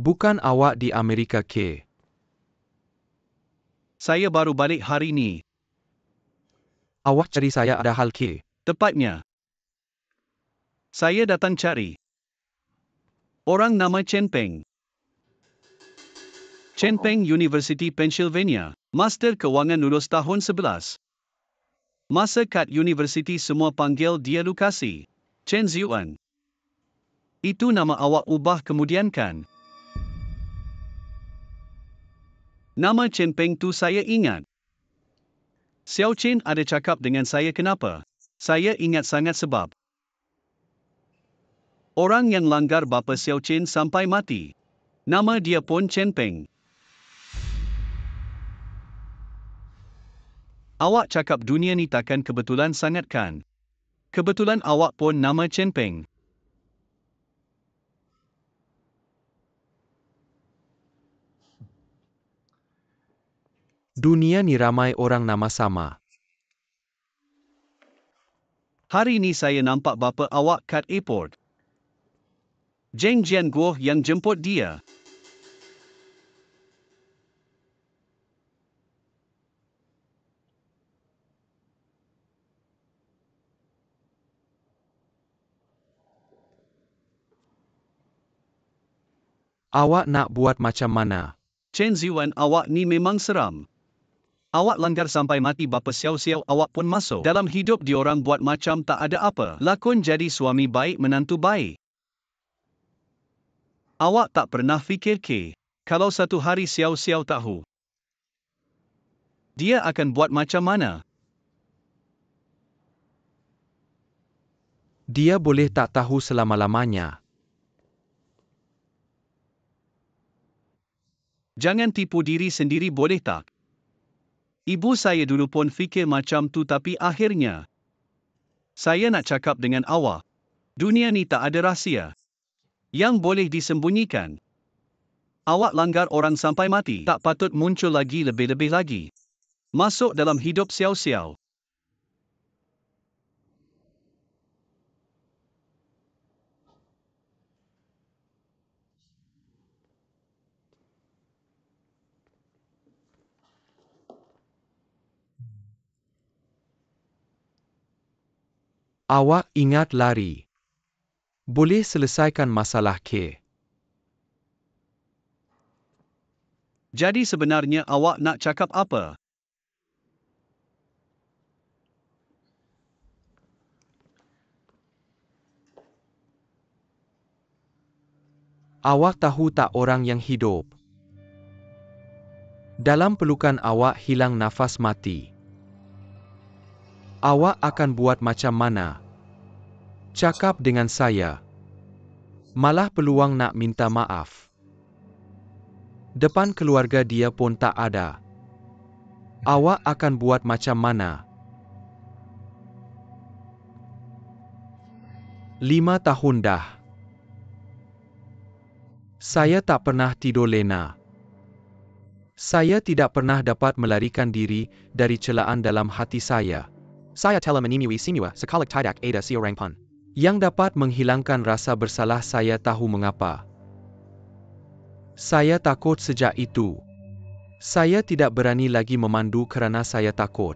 Bukan awak di Amerika ke? Saya baru balik hari ni. Awak cari saya ada hal ke? Tepatnya. Saya datang cari orang nama Chen Peng. Chen Peng University Pennsylvania. Master Kewangan lulus tahun 11. Masa kat universiti semua panggil dia Lukasi. Chen Ziuan. Itu nama awak ubah kemudian kan? Nama Chen Peng tu saya ingat. Xiao Chen ada cakap dengan saya kenapa. Saya ingat sangat sebab orang yang langgar bapa Xiao Chen sampai mati. Nama dia pun Chen Peng. Awak cakap dunia ni takkan kebetulan sangat kan? Kebetulan awak pun nama Chen Peng. Dunia ni ramai orang nama sama. Hari ni saya nampak bapa awak kat airport. Zheng Jianguo yang jemput dia. Awak nak buat macam mana? Chen Ziuan, awak ni memang seram. Awak langgar sampai mati bapa Xiao awak pun masuk dalam hidup diorang buat macam tak ada apa. Lakon jadi suami baik menantu baik. Awak tak pernah fikir ke, kalau satu hari Xiao tahu, dia akan buat macam mana? Dia boleh tak tahu selama-lamanya. Jangan tipu diri sendiri boleh tak? Ibu saya dulu pun fikir macam tu tapi akhirnya. Saya nak cakap dengan awak. Dunia ni tak ada rahsia yang boleh disembunyikan. Awak langgar orang sampai mati. Tak patut muncul lagi lebih-lebih lagi. Masuk dalam hidup Xiao. Awak ingat lari. Boleh selesaikan masalah ke? Jadi sebenarnya awak nak cakap apa? Awak tahu tak orang yang hidup dalam pelukan awak hilang nafas mati. Awak akan buat macam mana? Cakap dengan saya. Malah peluang nak minta maaf. Depan keluarga dia pun tak ada. Awak akan buat macam mana? 5 tahun dah. Saya tak pernah tidur lena. Saya tidak pernah dapat melarikan diri dari celaan dalam hati saya. Saya telah menemui semua sekalik tidak ada seorang pun yang dapat menghilangkan rasa bersalah. Saya tahu mengapa. Saya takut sejak itu. Saya tidak berani lagi memandu kerana saya takut.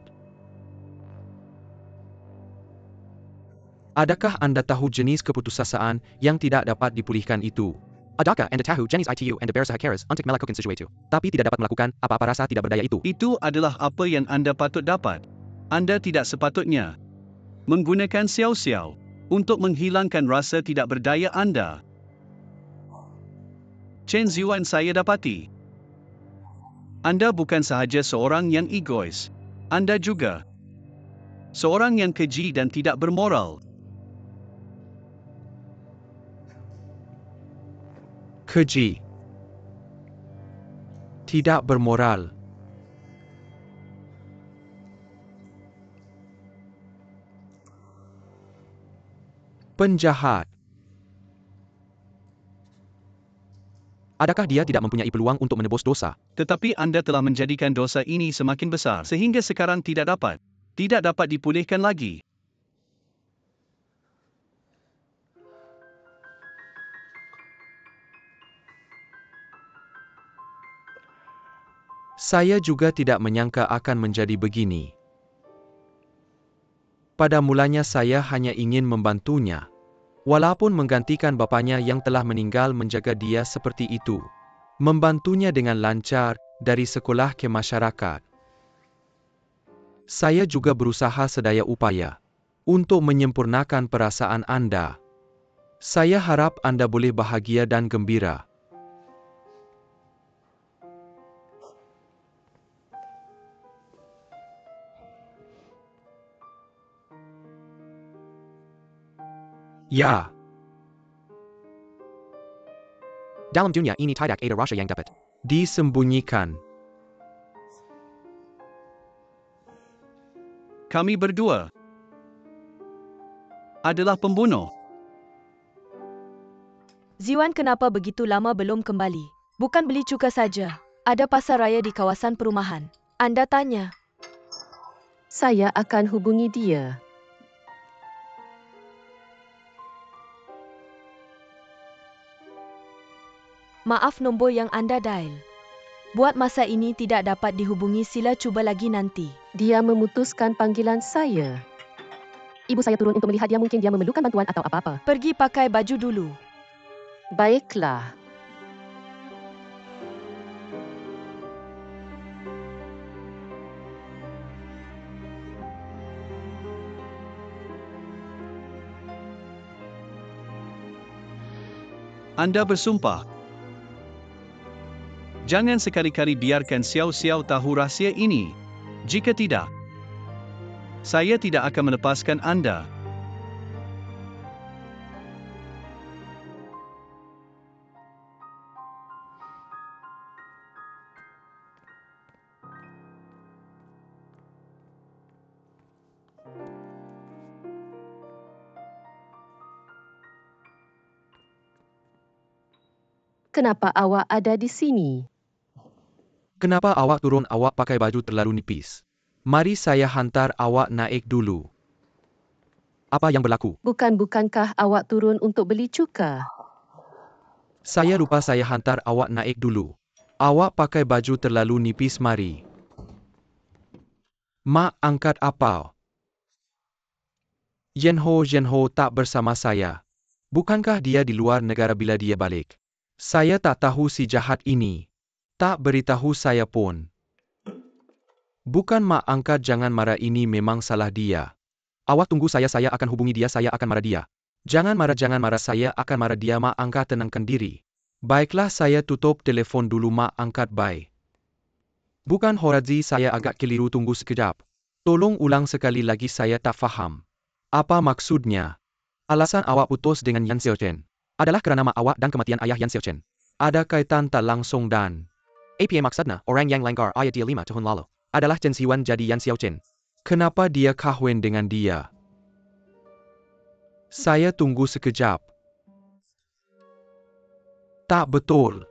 Adakah anda tahu jenis keputusasaan yang tidak dapat dipulihkan itu? Adakah anda tahu jenis itu anda berusaha untuk melakukan sesuatu, tapi tidak dapat melakukan apa-apa rasa tidak berdaya itu? Itu adalah apa yang anda patut dapat. Anda tidak sepatutnya menggunakan Xiao untuk menghilangkan rasa tidak berdaya anda. Chen Ziuan, saya dapati. Anda bukan sahaja seorang yang egois. Anda juga seorang yang keji dan tidak bermoral. Keji. Tidak bermoral. Penjahat. Adakah dia tidak mempunyai peluang untuk menebus dosa? Tetapi anda telah menjadikan dosa ini semakin besar sehingga sekarang tidak dapat dipulihkan lagi. Saya juga tidak menyangka akan menjadi begini. Pada mulanya saya hanya ingin membantunya. Walaupun menggantikan bapanya yang telah meninggal menjaga dia seperti itu. Membantunya dengan lancar, dari sekolah ke masyarakat. Saya juga berusaha sedaya upaya untuk menyempurnakan perasaan Anda. Saya harap Anda boleh bahagia dan gembira. Ya, Dalam dunia ini tidak ada rasa yang dapat disembunyikan. Kami berdua adalah pembunuh. Ziwan kenapa begitu lama belum kembali? Bukan beli cuka saja. Ada pasar raya di kawasan perumahan. Anda tanya. Saya akan hubungi dia. Maaf nombor yang Anda dial. Buat masa ini tidak dapat dihubungi, sila cuba lagi nanti. Dia memutuskan panggilan saya. Ibu saya turun untuk melihat dia, mungkin dia memerlukan bantuan atau apa-apa. Pergi pakai baju dulu. Baiklah. Anda bersumpah. Jangan sekali-kali biarkan Xiao Xiao tahu rahsia ini. Jika tidak, saya tidak akan melepaskan Anda. Kenapa awak ada di sini? Kenapa awak turun? Awak pakai baju terlalu nipis. Mari saya hantar awak naik dulu. Apa yang berlaku? Bukankah awak turun untuk beli cuka? Saya lupa saya hantar awak naik dulu. Awak pakai baju terlalu nipis, mari. Mak angkat apa? Yenho tak bersama saya. Bukankah dia di luar negara bila dia balik? Saya tak tahu si jahat ini. Tak beritahu saya pun. Bukan mak angkat, jangan marah, ini memang salah dia. Awak tunggu, saya akan hubungi dia, saya akan marah dia. Jangan marah, saya akan marah dia. Mak angkat, tenangkan diri. Baiklah, saya tutup telefon dulu. Mak angkat, bye. Bukan Horadzi, saya agak keliru, tunggu sekejap. Tolong ulang sekali lagi, saya tak faham. Apa maksudnya? Alasan awak putus dengan Yan Xiaochen Adalah kerana mak awak dan kematian ayah Yan Xiaochen. Ada kaitan tak langsung dan... Apa maksudnya, orang yang langgar ayat dia 5 tahun lalu adalah Chen Ziwan jadi Yan Xiaochen. Kenapa dia kahwin dengan dia? Saya tunggu sekejap. Tak betul.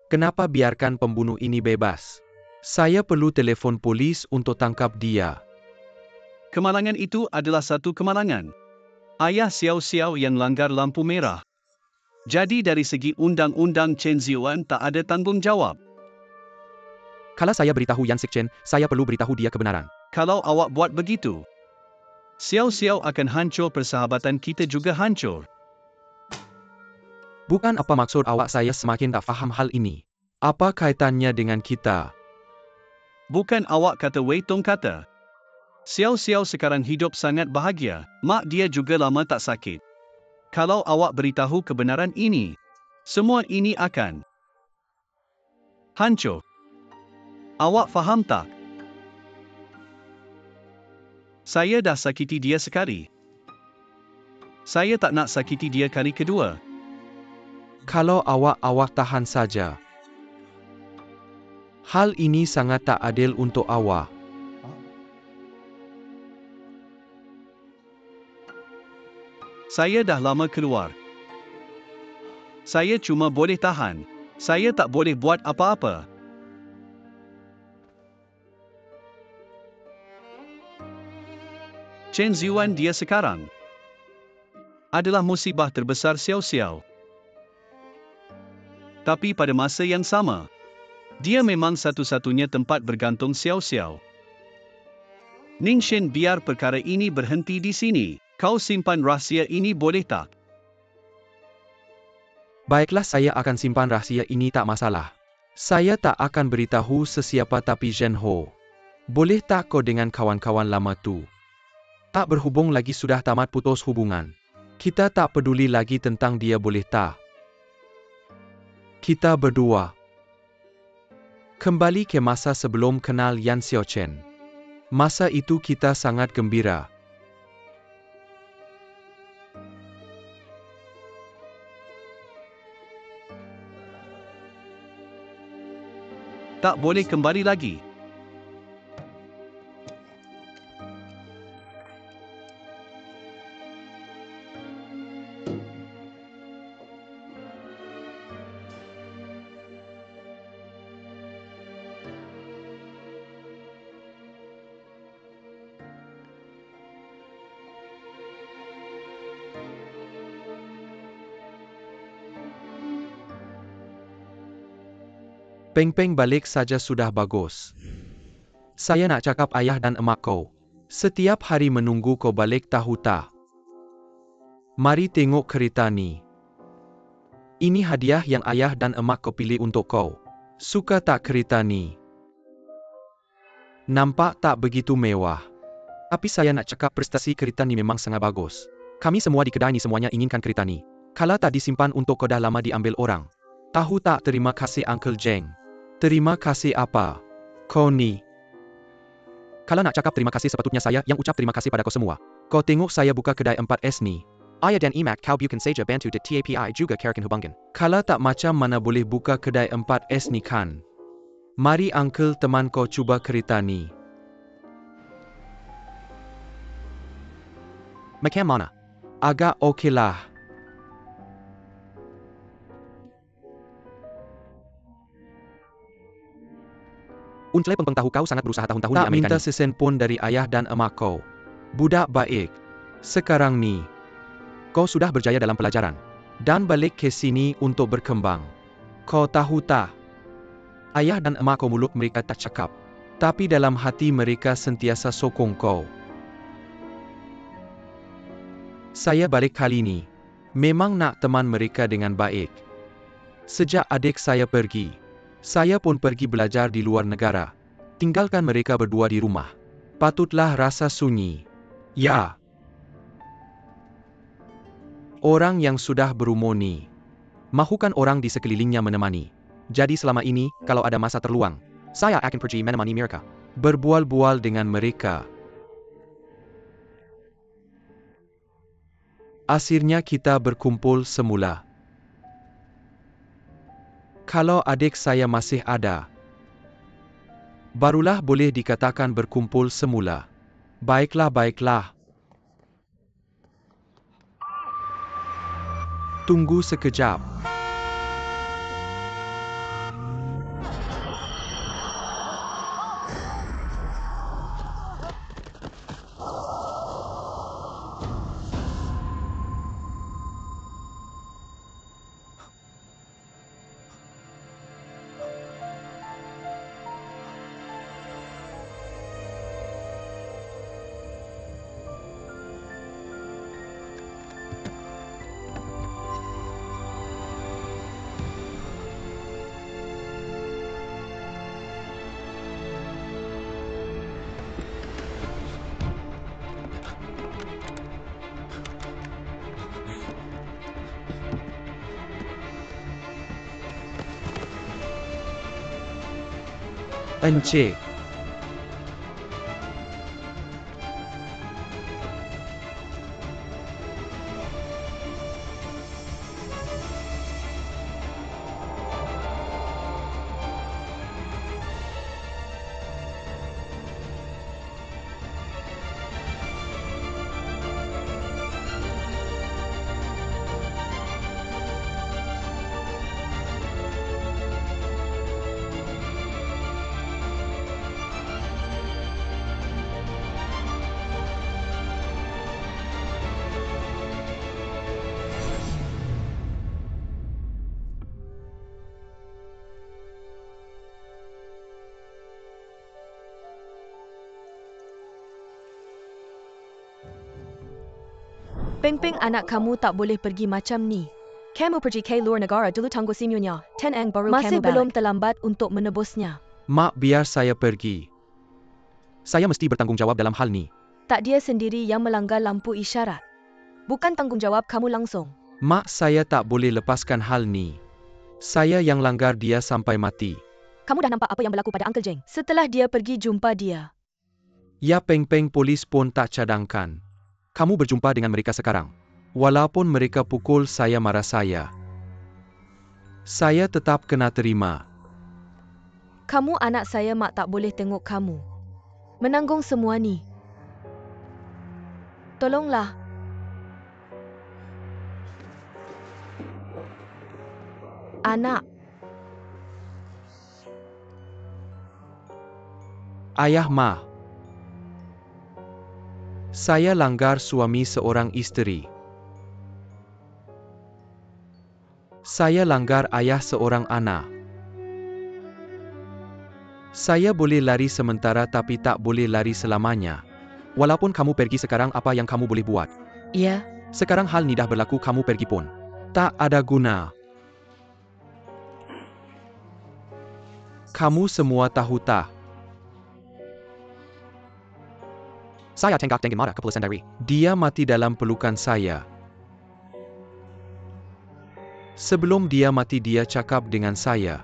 Kenapa biarkan pembunuh ini bebas? Saya perlu telefon polis untuk tangkap dia. Kemalangan itu adalah satu kemalangan. Ayah Xiao Xiao yang langgar lampu merah. Jadi dari segi undang-undang Chen Ziwan tak ada tanggungjawab. Kalau saya beritahu Yan Xiaochen, saya perlu beritahu dia kebenaran. Kalau awak buat begitu, Xiao Xiao akan hancur, persahabatan kita juga hancur. Bukan apa maksud awak, saya semakin tak faham hal ini. Apa kaitannya dengan kita? Bukan awak kata Wei Tong kata. Xiao Xiao sekarang hidup sangat bahagia, mak dia juga lama tak sakit. Kalau awak beritahu kebenaran ini, semua ini akan hancur. Awak faham tak? Saya dah sakiti dia sekali. Saya tak nak sakiti dia kali kedua. Kalau awak tahan saja. Hal ini sangat tak adil untuk awak. Saya dah lama keluar. Saya cuma boleh tahan. Saya tak boleh buat apa-apa. Chen Ziwan dia sekarang adalah musibah terbesar Xiao Xiao. Tapi pada masa yang sama, Dia memang satu-satunya tempat bergantung Xiao Xiao. Ning Shen, biar perkara ini berhenti di sini. Kau simpan rahsia ini boleh tak? Baiklah, saya akan simpan rahsia ini, tak masalah. Saya tak akan beritahu sesiapa, tapi Zhen Ho, boleh tak kau dengan kawan-kawan lama tu tak berhubung lagi, sudah tamat, putus hubungan. Kita tak peduli lagi tentang dia, boleh tak? Kita berdua kembali ke masa sebelum kenal Yan Xiaochen. Masa itu kita sangat gembira. Tak boleh kembali lagi. Peng-peng balik saja sudah bagus. Saya nak cakap ayah dan emak kau setiap hari menunggu kau balik, tahu tak? Mari tengok kereta ni. Ini hadiah yang ayah dan emak kau pilih untuk kau. Suka tak kereta ni? Nampak tak begitu mewah? Tapi saya nak cakap prestasi kereta ni memang sangat bagus. Kami semua di kedai ni semuanya inginkan kereta ni. Kalau tak disimpan untuk kau, dah lama diambil orang. Tahu tak? Terima kasih Uncle Zheng. Terima kasih apa? Kau ni. Kalau nak cakap terima kasih, sepatutnya saya yang ucap terima kasih pada kau semua. Kau tengok saya buka kedai 4S ni. Ayah dan imak kau bukan saja bantu di TAPI juga karakan hubungan. Kalau tak, macam mana boleh buka kedai 4S ni kan? Mari Uncle, teman kau cuba kereta ni. Macam mana? Agak okey lah. Uncle Peng tahu kau sangat berusaha tahun-tahun di Tak Amerika minta ni. sesen pun dari ayah dan emak kau. Budak baik. Sekarang ni Kau sudah berjaya dalam pelajaran. dan balik ke sini untuk berkembang. Kau tahu tak? Ayah dan emak kau mulut mereka tak cakap, tapi dalam hati mereka sentiasa sokong kau. Saya balik kali ni memang nak teman mereka dengan baik. Sejak adik saya pergi, saya pun pergi belajar di luar negara. Tinggalkan mereka berdua di rumah. Patutlah rasa sunyi. Ya. Orang yang sudah berumur ni mahukan orang di sekelilingnya menemani. Jadi selama ini, kalau ada masa terluang, saya akan pergi menemani mereka. Berbual-bual dengan mereka. Akhirnya kita berkumpul semula. Kalau adik saya masih ada, barulah boleh dikatakan berkumpul semula. Baiklah, baiklah. Tunggu sekejap. Encik. Peng-peng anak kamu tak boleh pergi macam ni. Kamu pergi ke luar negara dulu tunggu simunya. Tenang baru Masih kamu belum balik. terlambat untuk menebusnya. Mak, biar saya pergi. Saya mesti bertanggungjawab dalam hal ni. Tak dia sendiri yang melanggar lampu isyarat. Bukan tanggungjawab kamu langsung. Mak, saya tak boleh lepaskan hal ni. Saya yang langgar dia sampai mati. Kamu dah nampak apa yang berlaku pada Uncle Jeng. Setelah dia pergi jumpa dia. Ya, Peng-peng, polis pun tak cadangkan. Kamu berjumpa dengan mereka sekarang. Walaupun mereka pukul saya, marah saya tetap kena terima. Kamu anak saya, mak tak boleh tengok kamu menanggung semua ni. Tolonglah. Anak. Ayah, Ma. Saya langgar suami seorang isteri. Saya langgar ayah seorang anak. Saya boleh lari sementara tapi tak boleh lari selamanya. Walaupun kamu pergi sekarang, apa yang kamu boleh buat? Ya. Sekarang hal ni dah berlaku, kamu pergi pun. Tak ada guna. Kamu semua tahu tak? Saya tenggak dengan marah keputusan dari. Dia mati dalam pelukan saya. Sebelum dia mati, dia cakap dengan saya.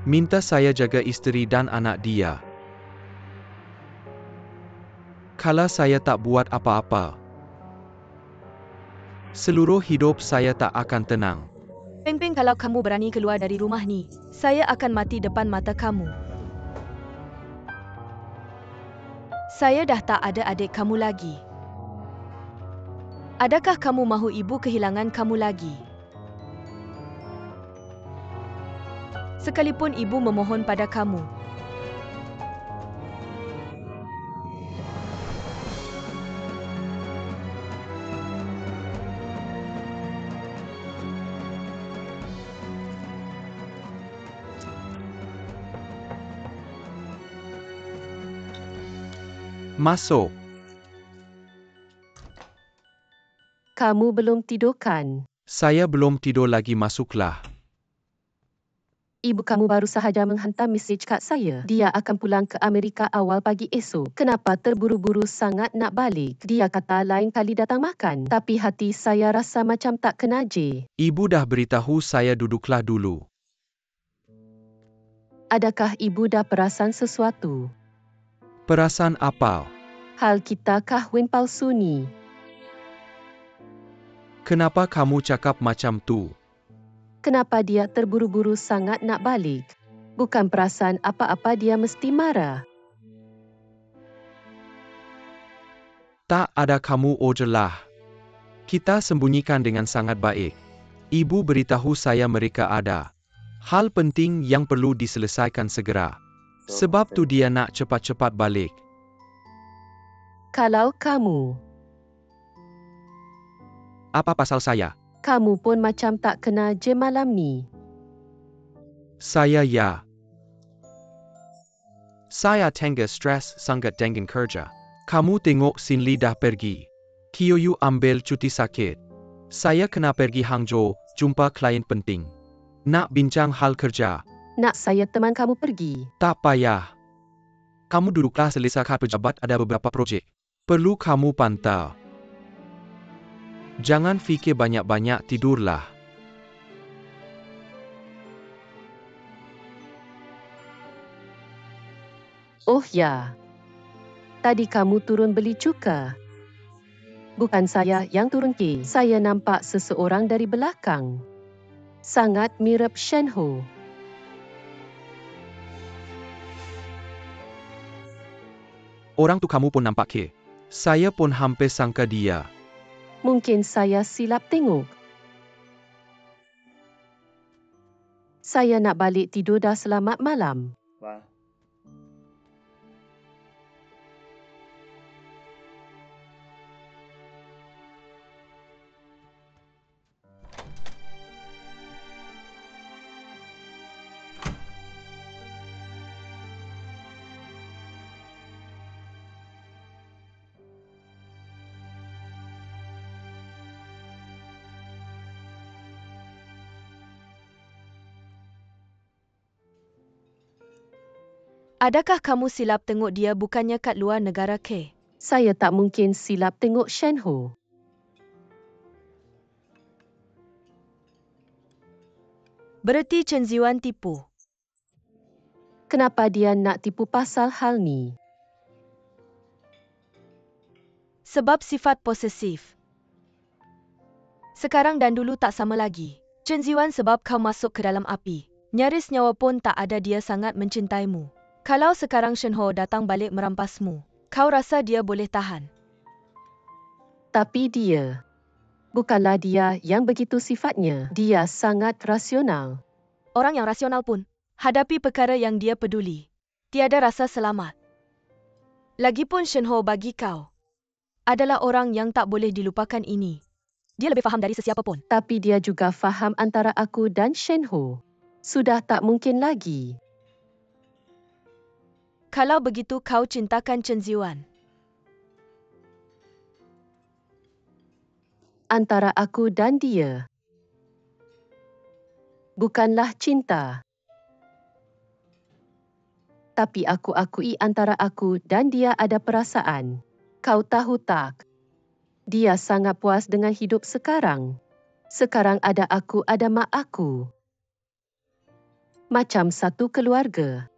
Minta saya jaga isteri dan anak dia. Kalau saya tak buat apa-apa, seluruh hidup saya tak akan tenang. Peng-peng, kalau kamu berani keluar dari rumah ni, saya akan mati depan mata kamu. Saya dah tak ada adik kamu lagi. Adakah kamu mahu ibu kehilangan kamu lagi? Sekalipun ibu memohon pada kamu. Masuk. Kamu belum tidur kan? Saya belum tidur lagi, masuklah. Ibu kamu baru sahaja menghantar mesej kat saya. Dia akan pulang ke Amerika awal pagi esok. Kenapa terburu-buru sangat nak balik? Dia kata lain kali datang makan. Tapi hati saya rasa macam tak kena je. Ibu dah beritahu saya, duduklah dulu. Adakah ibu dah perasan sesuatu? Perasaan apa? Hal kita kahwin palsu ni. Kenapa kamu cakap macam tu? Kenapa dia terburu-buru sangat nak balik? Bukan perasaan apa-apa, dia mesti marah. Tak ada kamu ojelah. Kita sembunyikan dengan sangat baik. Ibu beritahu saya mereka ada hal penting yang perlu diselesaikan segera. Sebab tu dia nak cepat-cepat balik. Kalau kamu, Apa pasal saya? kamu pun macam tak kena je malam ni. Saya ya. Saya tengah stres sangat dengan kerja. Kamu tengok Sinli dah pergi. Kyoyu ambil cuti sakit. Saya kena pergi Hangzhou, jumpa klien penting. Nak bincang hal kerja. Nak saya teman kamu pergi? Tak payah. Kamu duduklah, selesaikan pejabat, ada beberapa projek. Perlu kamu pantau. Jangan fikir banyak-banyak, tidurlah. Oh ya. Tadi kamu turun beli cuka. Bukan saya yang turun ke. Saya nampak seseorang dari belakang. Sangat mirip Shen Ho. Orang tu kamu pun nampak ke? Saya pun hampir sangka dia. Mungkin saya silap tengok. Saya nak balik tidur dah, selamat malam. Adakah kamu silap tengok dia bukannya kat luar negara ke? Saya tak mungkin silap tengok Shen Ho. Berarti Chen Ziwan tipu. Kenapa dia nak tipu pasal hal ni? Sebab sifat posesif. Sekarang dan dulu tak sama lagi. Chen Ziwan sebab kau masuk ke dalam api. Nyaris nyawa pun tak ada, dia sangat mencintaimu. Kalau sekarang Shen Ho datang balik merampasmu, kau rasa dia boleh tahan? Tapi dia, bukanlah dia yang begitu sifatnya. Dia sangat rasional. Orang yang rasional pun hadapi perkara yang dia peduli. Tiada rasa selamat. Lagipun Shen Ho bagi kau adalah orang yang tak boleh dilupakan ini. Dia lebih faham dari sesiapa pun. Tapi dia juga faham antara aku dan Shen Ho. Sudah tak mungkin lagi. Kalau begitu kau cintakan Chen Ziwan. Antara aku dan dia, bukanlah cinta. Tapi aku akui antara aku dan dia ada perasaan. Kau tahu tak? Dia sangat puas dengan hidup sekarang. Sekarang ada aku, ada mak aku. Macam satu keluarga.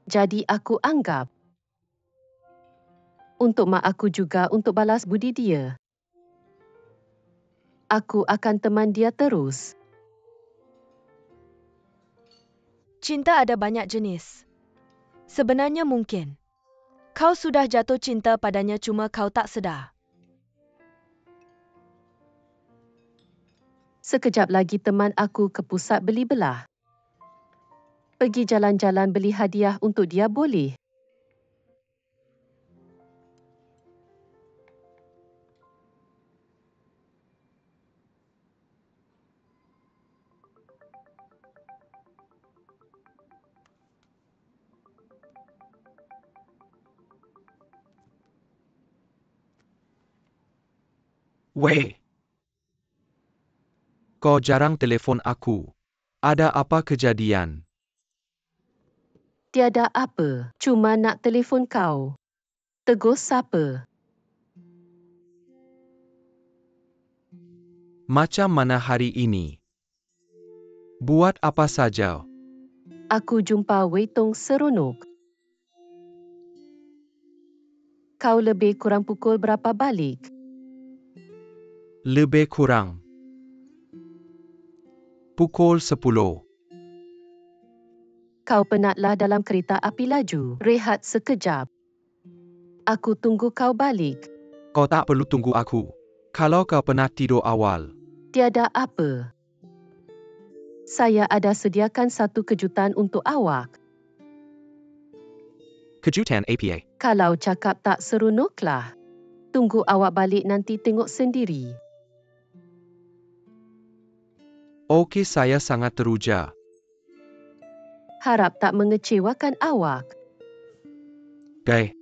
Jadi aku anggap untuk mak aku juga untuk balas budi dia. Aku akan teman dia terus. Cinta ada banyak jenis. Sebenarnya mungkin kau sudah jatuh cinta padanya cuma kau tak sedar. Sekejap lagi teman aku ke pusat beli belah. Pergi jalan-jalan beli hadiah untuk dia boleh. Weh. Kau jarang telefon aku. Ada apa kejadian? Tiada apa, cuma nak telefon kau. Tegur siapa? Macam mana hari ini? Buat apa saja? Aku jumpa Wei Tong seronok. Kau lebih kurang pukul berapa balik? Lebih kurang pukul 10. Kau penatlah dalam kereta api laju. Rehat sekejap. Aku tunggu kau balik. Kau tak perlu tunggu aku. Kalau kau pernah tidur awal. Tiada apa. Saya ada sediakan satu kejutan untuk awak. Kejutan APA. Kalau cakap tak seronoklah. Tunggu awak balik nanti tengok sendiri. Okey, saya sangat teruja. Harap tak mengecewakan awak. Gay.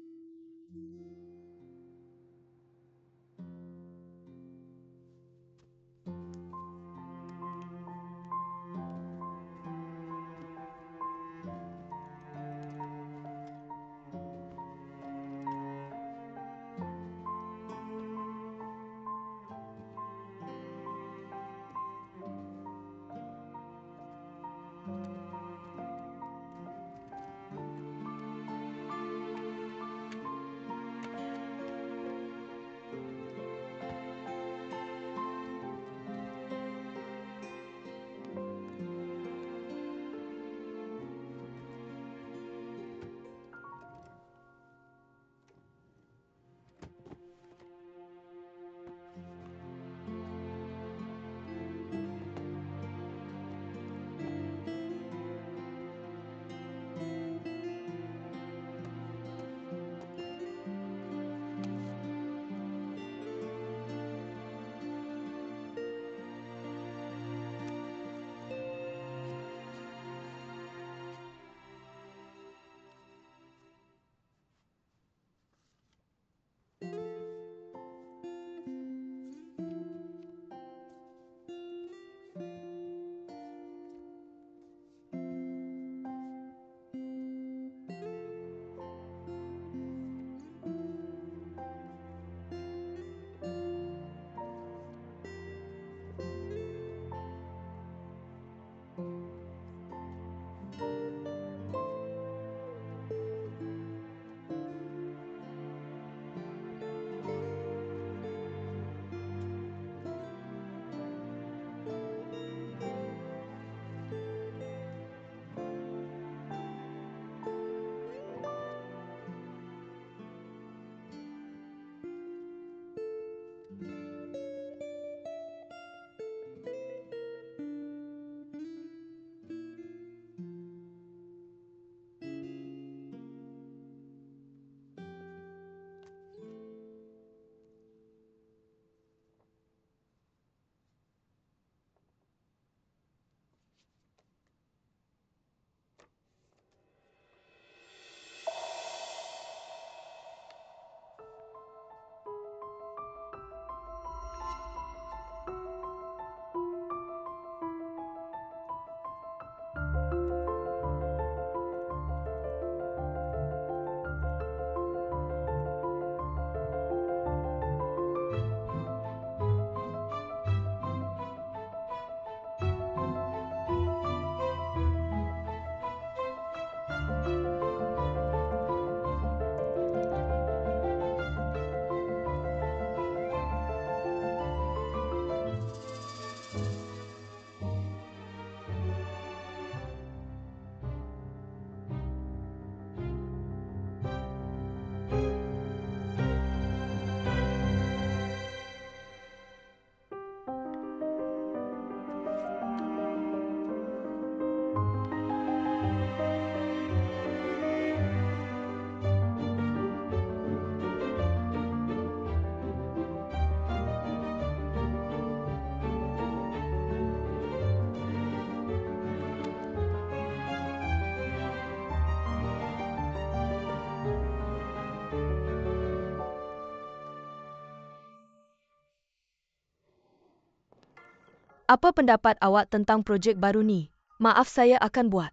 Apa pendapat awak tentang projek baru ni? Maaf, saya akan buat.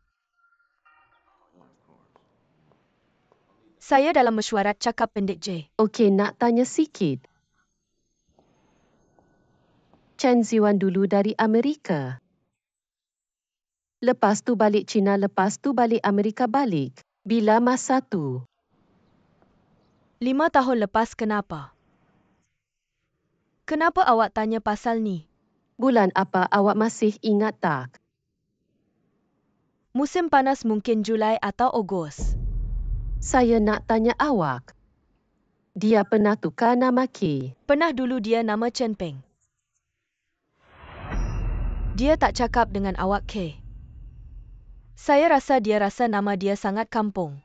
Saya dalam mesyuarat, cakap pendek J. Okey, nak tanya sikit. Chen Ziwan dulu dari Amerika. Lepas tu balik China, lepas tu balik Amerika balik. Bila masa tu? 5 tahun lepas, kenapa? Kenapa awak tanya pasal ni? Bulan apa awak masih ingat tak? Musim panas mungkin Julai atau Ogos. Saya nak tanya awak. Dia pernah tukar nama K. Pernah dulu dia nama Chen Peng. Dia tak cakap dengan awak K. Saya rasa dia rasa nama dia sangat kampung.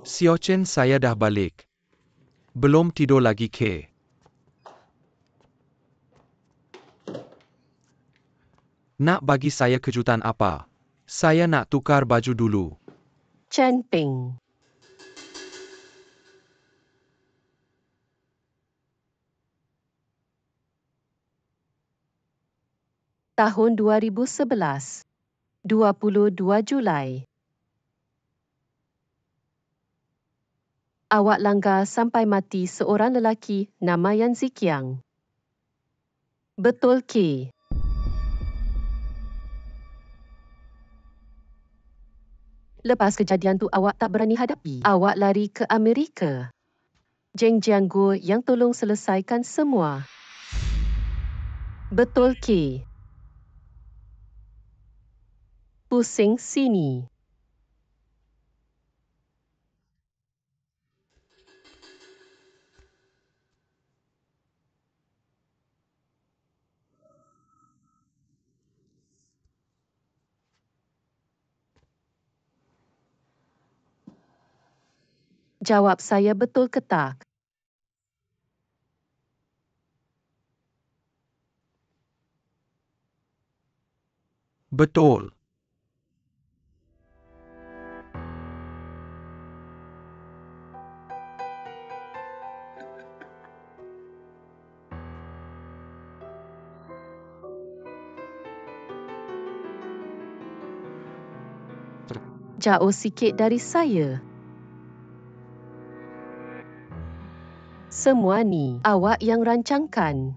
Xiao Chen, saya dah balik. Belum tidur lagi K. Nak bagi saya kejutan apa? Saya nak tukar baju dulu. Chen Peng. Tahun 2011. 22 Julai. Awak langgar sampai mati seorang lelaki nama Yan Ziqiang. Betul K. Lepas kejadian tu awak tak berani hadapi. Awak lari ke Amerika. Zheng Jiangguo yang tolong selesaikan semua. Betul K. Pusing sini. Jawab saya betul ke tak? Betul. Jauh sikit dari saya. Semua ni awak yang rancangkan.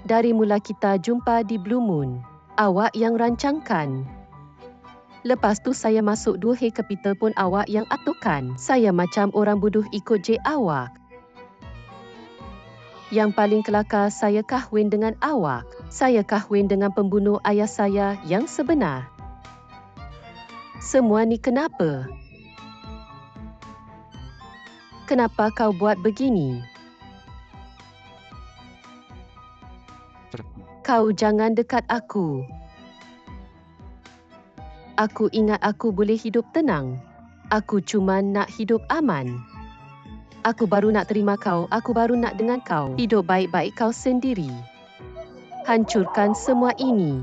Dari mula kita jumpa di Blue Moon, awak yang rancangkan. Lepas tu saya masuk 2 Capital pun awak yang aturkan. Saya macam orang bodoh ikut je awak. Yang paling kelakar saya kahwin dengan awak. Saya kahwin dengan pembunuh ayah saya yang sebenar. Semua ni kenapa? Kenapa kau buat begini? Kau jangan dekat aku. Aku ingat aku boleh hidup tenang. Aku cuma nak hidup aman. Aku baru nak terima kau. Aku baru nak dengan kau. Hidup baik-baik kau sendiri. Hancurkan semua ini.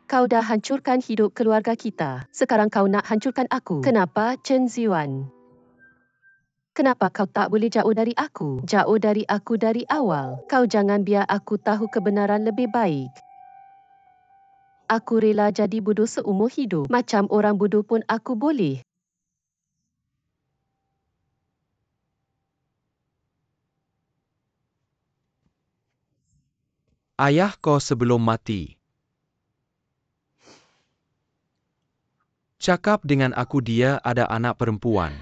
Kau dah hancurkan hidup keluarga kita. Sekarang kau nak hancurkan aku. Kenapa, Chen Ziwan? Kenapa kau tak boleh jauh dari aku? Jauh dari aku dari awal. Kau jangan biar aku tahu kebenaran lebih baik. Aku rela jadi bodoh seumur hidup. Macam orang bodoh pun aku boleh. Ayah kau sebelum mati. Cakap dengan aku dia ada anak perempuan.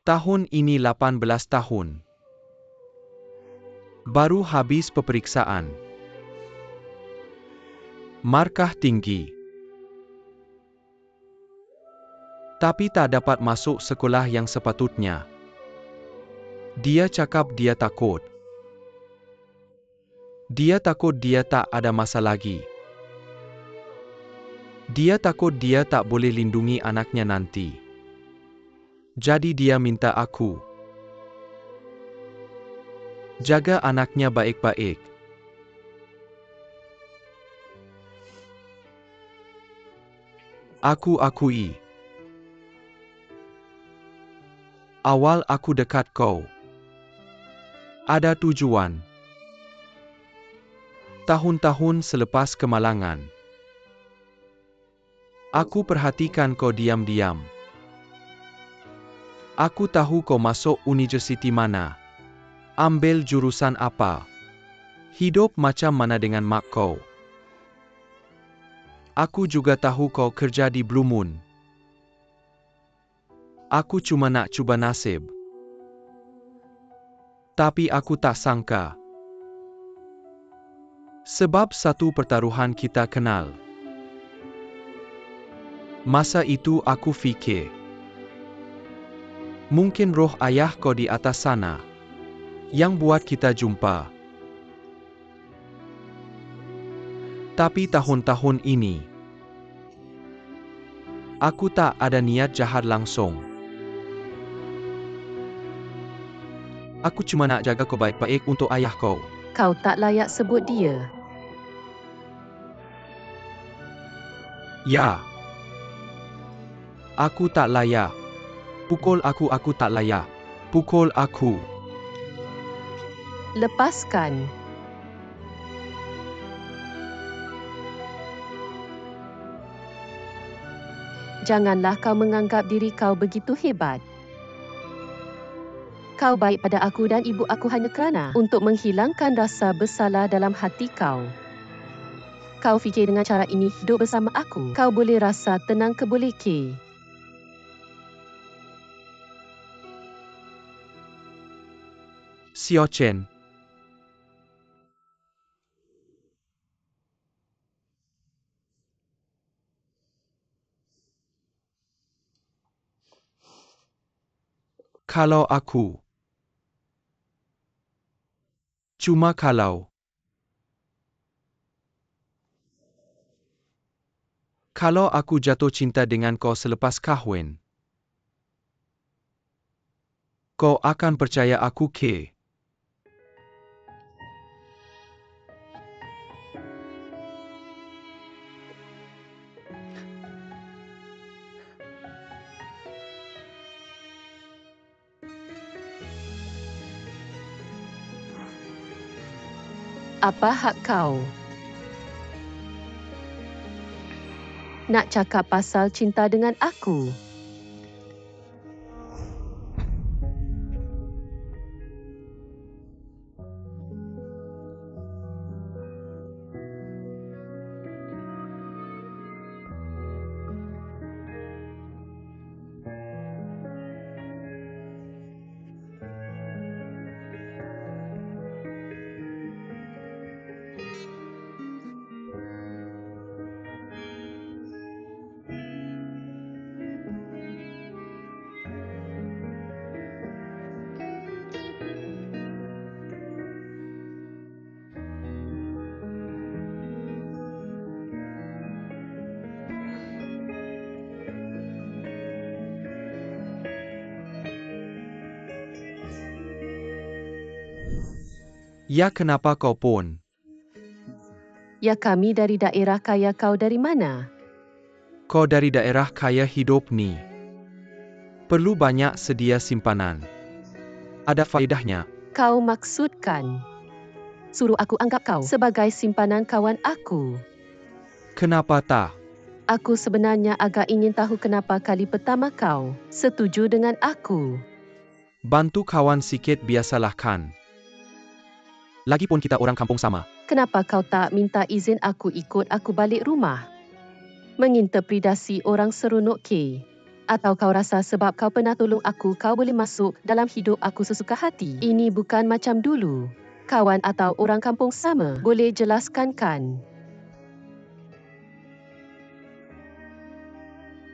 Tahun ini 18 tahun. Baru habis peperiksaan. Markah tinggi. Tapi tak dapat masuk sekolah yang sepatutnya. Dia cakap dia takut. Dia takut dia tak ada masa lagi. Dia takut dia tak boleh lindungi anaknya nanti. Jadi dia minta aku jaga anaknya baik-baik. Aku akui. Awal aku dekat kau ada tujuan. Tahun-tahun selepas kemalangan, aku perhatikan kau diam-diam. Aku tahu kau masuk universiti mana, ambil jurusan apa, hidup macam mana dengan mak kau. Aku juga tahu kau kerja di Blue Moon. Aku cuma nak cuba nasib. Tapi aku tak sangka. Sebab satu pertaruhan kita kenal. Masa itu aku fikir, mungkin roh ayah kau di atas sana yang buat kita jumpa. Tapi tahun-tahun ini, aku tak ada niat jahat langsung. Aku cuma nak jaga kau baik-baik untuk ayah kau. Kau tak layak sebut dia. Ya. Aku tak layak. Pukul aku tak layak. Pukul aku. Lepaskan. Janganlah kau menganggap diri kau begitu hebat. Kau baik pada aku dan ibu aku hanya kerana untuk menghilangkan rasa bersalah dalam hati kau. Kau fikir dengan cara ini hidup bersama aku, kau boleh rasa tenang ke boleh ke? Xiao Chen. Kalau aku. Cuma kalau. Kalau aku jatuh cinta dengan kau selepas kahwin, kau akan percaya aku ke? Apa hak kau? Nak cakap pasal cinta dengan aku? Ya, kenapa kau pun? Ya, kami dari daerah kaya. Kau dari mana? Kau dari daerah kaya hidup ni. Perlu banyak sedia simpanan. Ada faedahnya. Kau maksudkan suruh aku anggap kau sebagai simpanan kawan aku? Kenapa tak? Aku sebenarnya agak ingin tahu kenapa kali pertama kau setuju dengan aku. Bantu kawan sikit biasalah kan. Lagipun kita orang kampung sama. Kenapa kau tak minta izin aku ikut aku balik rumah? Menginterpretasi orang seronok ke? Atau kau rasa sebab kau pernah tolong aku, kau boleh masuk dalam hidup aku sesuka hati? Ini bukan macam dulu. Kawan atau orang kampung sama, boleh jelaskan kan?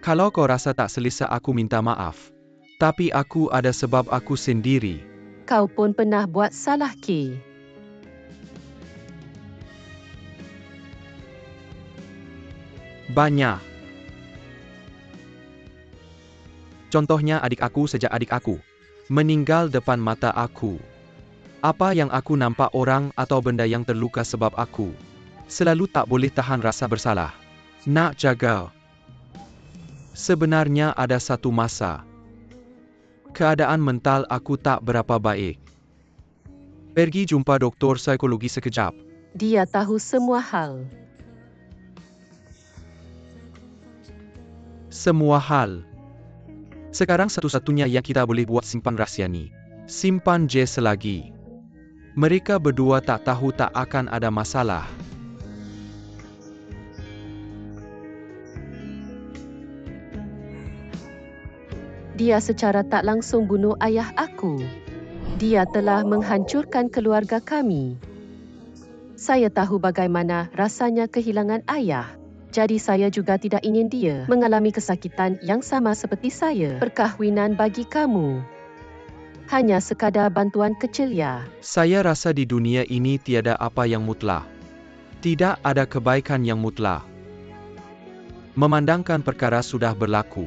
Kalau kau rasa tak selesa aku minta maaf. Tapi aku ada sebab aku sendiri. Kau pun pernah buat salah ke? Banyak. Contohnya adik aku sejak adik aku Meninggal depan mata aku. Apa yang aku nampak orang atau benda yang terluka sebab aku. Selalu tak boleh tahan rasa bersalah. Nak jaga. Sebenarnya ada satu masa. Keadaan mental aku tak berapa baik. Pergi jumpa doktor psikologi sekejap. Dia tahu semua hal. Semua hal. Sekarang satu-satunya yang kita boleh buat simpan rahsia ni. Simpan je selagi. Mereka berdua tak tahu tak akan ada masalah. Dia secara tak langsung bunuh ayah aku. Dia telah menghancurkan keluarga kami. Saya tahu bagaimana rasanya kehilangan ayah. Jadi saya juga tidak ingin dia mengalami kesakitan yang sama seperti saya. Perkahwinan bagi kamu hanya sekadar bantuan kecil ya. Saya rasa di dunia ini tiada apa yang mutlak. Tidak ada kebaikan yang mutlak. Memandangkan perkara sudah berlaku,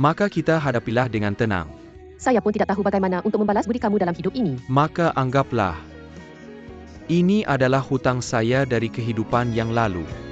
maka kita hadapilah dengan tenang. Saya pun tidak tahu bagaimana untuk membalas budi kamu dalam hidup ini. Maka anggaplah ini adalah hutang saya dari kehidupan yang lalu.